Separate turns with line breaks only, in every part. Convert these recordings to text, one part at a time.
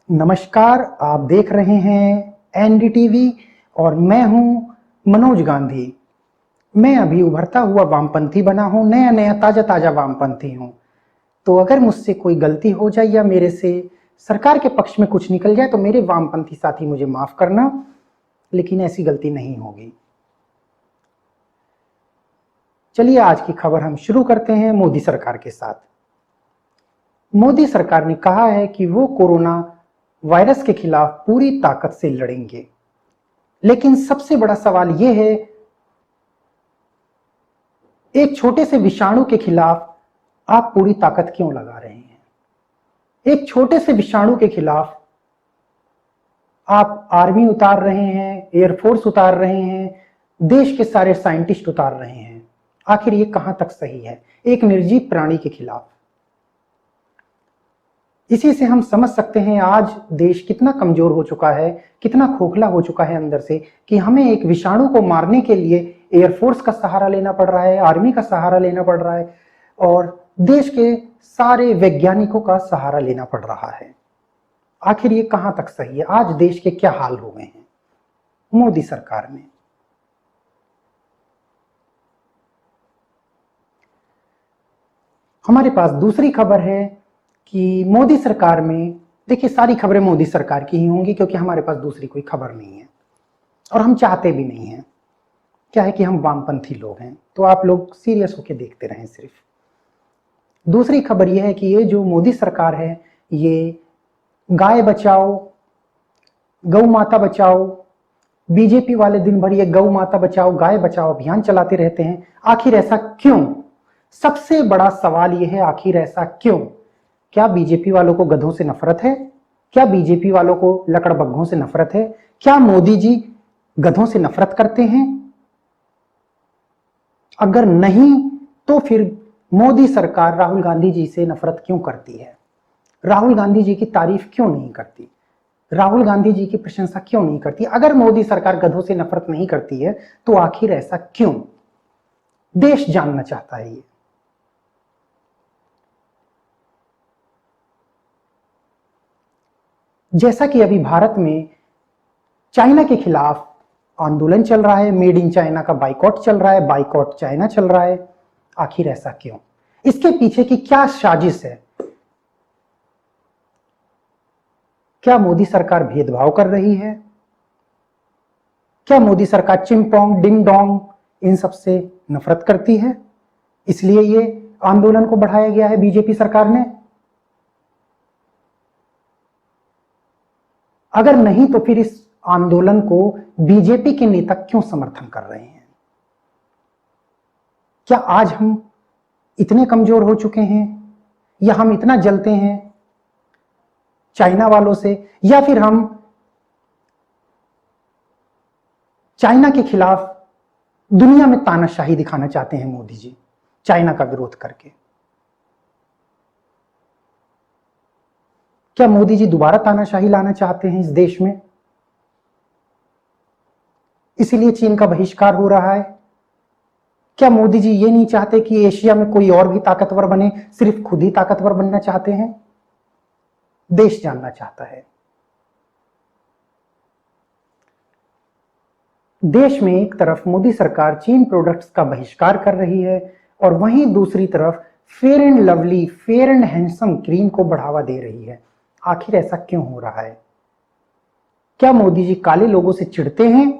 नमस्कार, आप देख रहे हैं एनडीटीवी और मैं हूं मनोज गांधी। मैं अभी उभरता हुआ वामपंथी बना हूं, नया नया ताजा ताजा वामपंथी हूं। तो अगर मुझसे कोई गलती हो जाए या मेरे से सरकार के पक्ष में कुछ निकल जाए तो मेरे वामपंथी साथी मुझे माफ करना, लेकिन ऐसी गलती नहीं होगी। चलिए आज की खबर हम शुरू करते हैं मोदी सरकार के साथ। मोदी सरकार ने कहा है कि वो कोरोना वायरस के खिलाफ पूरी ताकत से लड़ेंगे, लेकिन सबसे बड़ा सवाल यह है, एक छोटे से विषाणु के खिलाफ आप पूरी ताकत क्यों लगा रहे हैं? एक छोटे से विषाणु के खिलाफ आप आर्मी उतार रहे हैं, एयरफोर्स उतार रहे हैं, देश के सारे साइंटिस्ट उतार रहे हैं। आखिर ये कहां तक सही है एक निर्जीव प्राणी के खिलाफ? इसी से हम समझ सकते हैं आज देश कितना कमजोर हो चुका है, कितना खोखला हो चुका है अंदर से, कि हमें एक विषाणु को मारने के लिए एयरफोर्स का सहारा लेना पड़ रहा है, आर्मी का सहारा लेना पड़ रहा है और देश के सारे वैज्ञानिकों का सहारा लेना पड़ रहा है। आखिर ये कहां तक सही है? आज देश के क्या हाल हो गए हैं मोदी सरकार में। हमारे पास दूसरी खबर है कि मोदी सरकार में, देखिए सारी खबरें मोदी सरकार की ही होंगी क्योंकि हमारे पास दूसरी कोई खबर नहीं है और हम चाहते भी नहीं हैं। क्या है कि हम वामपंथी लोग हैं, तो आप लोग सीरियस होकर देखते रहें। सिर्फ दूसरी खबर यह है कि ये जो मोदी सरकार है ये गाय बचाओ, गौ माता बचाओ, बीजेपी वाले दिन भर ये गौ माता बचाओ गाय बचाओ अभियान चलाते रहते हैं। आखिर ऐसा क्यों? सबसे बड़ा सवाल यह है, आखिर ऐसा क्यों? क्या बीजेपी वालों को गधों से नफरत है? क्या बीजेपी वालों को लकड़बग्घों से नफरत है? क्या मोदी जी गधों से नफरत करते हैं? अगर नहीं तो फिर मोदी सरकार राहुल गांधी जी से नफरत क्यों करती है? राहुल गांधी जी की तारीफ क्यों नहीं करती? राहुल गांधी जी की प्रशंसा क्यों नहीं करती? अगर मोदी सरकार गधों से नफरत नहीं करती है तो आखिर ऐसा क्यों? देश जानना चाहता है ये। जैसा कि अभी भारत में चाइना के खिलाफ आंदोलन चल रहा है, मेड इन चाइना का बाइकॉट चल रहा है, बाइकॉट चाइना चल रहा है। आखिर ऐसा क्यों? इसके पीछे की क्या साजिश है? क्या मोदी सरकार भेदभाव कर रही है? क्या मोदी सरकार चिंपोंग डिंग डोंग इन सब से नफरत करती है, इसलिए ये आंदोलन को बढ़ाया गया है बीजेपी सरकार ने? अगर नहीं तो फिर इस आंदोलन को बीजेपी के नेता क्यों समर्थन कर रहे हैं? क्या आज हम इतने कमजोर हो चुके हैं या हम इतना जलते हैं चाइना वालों से, या फिर हम चाइना के खिलाफ दुनिया में तानाशाही दिखाना चाहते हैं मोदी जी चाइना का विरोध करके? क्या मोदी जी दोबारा तानाशाही लाना चाहते हैं इस देश में, इसीलिए चीन का बहिष्कार हो रहा है? क्या मोदी जी ये नहीं चाहते कि एशिया में कोई और भी ताकतवर बने, सिर्फ खुद ही ताकतवर बनना चाहते हैं? देश जानना चाहता है। देश में एक तरफ मोदी सरकार चीन प्रोडक्ट्स का बहिष्कार कर रही है और वहीं दूसरी तरफ fair and lovely, fair and handsome cream को बढ़ावा दे रही है। आखिर ऐसा क्यों हो रहा है? क्या मोदी जी काले लोगों से चिढ़ते हैं?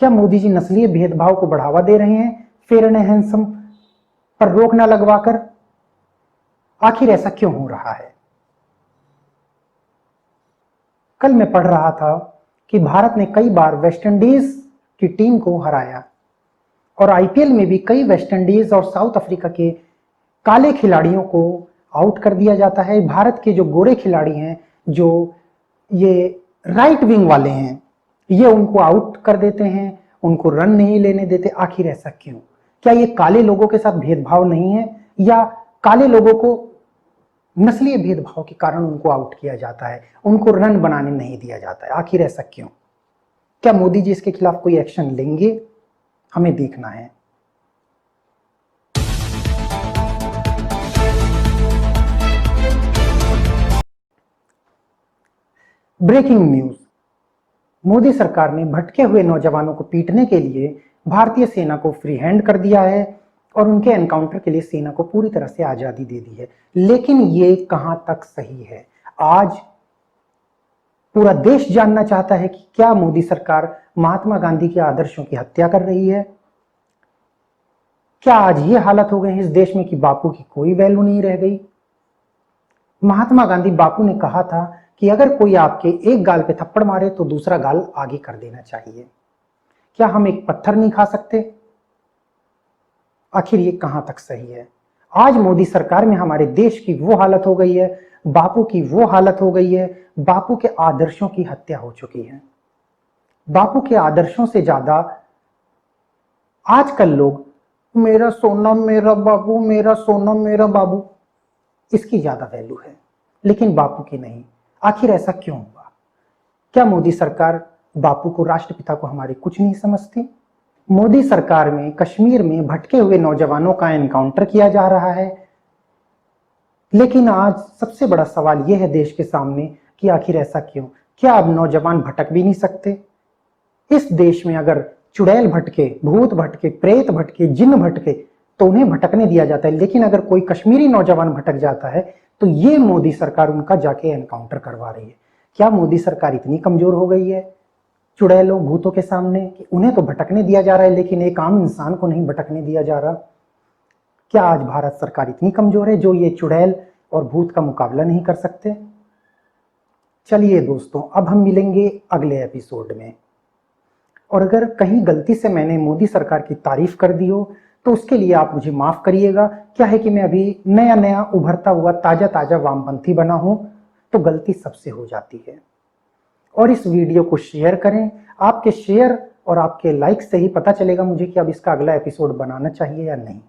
क्या मोदी जी नस्लीय भेदभाव को बढ़ावा दे रहे हैं फेयर एंड हैंडसम पर रोक न लगवाकर? आखिर ऐसा क्यों हो रहा है? कल मैं पढ़ रहा था कि भारत ने कई बार वेस्टइंडीज की टीम को हराया और आईपीएल में भी कई वेस्टइंडीज और साउथ अफ्रीका के काले खिलाड़ियों को आउट कर दिया जाता है। भारत के जो गोरे खिलाड़ी हैं, जो ये राइट विंग वाले हैं, ये उनको आउट कर देते हैं, उनको रन नहीं लेने देते। आखिर ऐसा क्यों? क्या ये काले लोगों के साथ भेदभाव नहीं है, या काले लोगों को नस्लीय भेदभाव के कारण उनको आउट किया जाता है, उनको रन बनाने नहीं दिया जाता है? आखिर ऐसा क्यों? क्या मोदी जी इसके खिलाफ कोई एक्शन लेंगे? हमें देखना है। ब्रेकिंग न्यूज, मोदी सरकार ने भटके हुए नौजवानों को पीटने के लिए भारतीय सेना को फ्री हैंड कर दिया है और उनके एनकाउंटर के लिए सेना को पूरी तरह से आजादी दे दी है। लेकिन ये कहां तक सही है? आज पूरा देश जानना चाहता है कि क्या मोदी सरकार महात्मा गांधी के आदर्शों की हत्या कर रही है? क्या आज ये हालत हो गई है इस देश में कि बापू की कोई वैल्यू नहीं रह गई? महात्मा गांधी बापू ने कहा था कि अगर कोई आपके एक गाल पे थप्पड़ मारे तो दूसरा गाल आगे कर देना चाहिए। क्या हम एक पत्थर नहीं खा सकते? आखिर ये कहां तक सही है? आज मोदी सरकार में हमारे देश की वो हालत हो गई है, बापू की वो हालत हो गई है, बापू के आदर्शों की हत्या हो चुकी है। बापू के आदर्शों से ज्यादा आजकल लोग मेरा सोना मेरा बाबू, मेरा सोना मेरा बाबू, इसकी ज्यादा वैल्यू है, लेकिन बापू की नहीं। आखिर ऐसा क्यों हुआ? क्या मोदी सरकार बापू को, राष्ट्रपिता को हमारे कुछ नहीं समझती? मोदी सरकार में कश्मीर में भटके हुए नौजवानों का एनकाउंटर किया जा रहा है, लेकिन आज सबसे बड़ा सवाल यह है देश के सामने कि आखिर ऐसा क्यों? क्या अब नौजवान भटक भी नहीं सकते? इस देश में अगर चुड़ैल भटके, भूत भटके, प्रेत भटके, जिन्न भटके तो उन्हें भटकने दिया जाता है, लेकिन अगर कोई कश्मीरी नौजवान भटक जाता है तो ये मोदी सरकार उनका जाके एनकाउंटर करवा रही है। क्या मोदी सरकार इतनी कमजोर हो गई है चुड़ैलों, भूतों के सामने कि उन्हें तो भटकने दिया जा रहा है लेकिन एक आम इंसान को नहीं भटकने दिया जा रहा? क्या आज भारत सरकार इतनी कमजोर है जो ये चुड़ैल और भूत का मुकाबला नहीं कर सकते? चलिए दोस्तों, अब हम मिलेंगे अगले एपिसोड में। और अगर कहीं गलती से मैंने मोदी सरकार की तारीफ कर दी हो तो उसके लिए आप मुझे माफ करिएगा। क्या है कि मैं अभी नया नया उभरता हुआ ताजा ताजा वामपंथी बना हूं, तो गलती सबसे हो जाती है। और इस वीडियो को शेयर करें। आपके शेयर और आपके लाइक से ही पता चलेगा मुझे कि अब इसका अगला एपिसोड बनाना चाहिए या नहीं।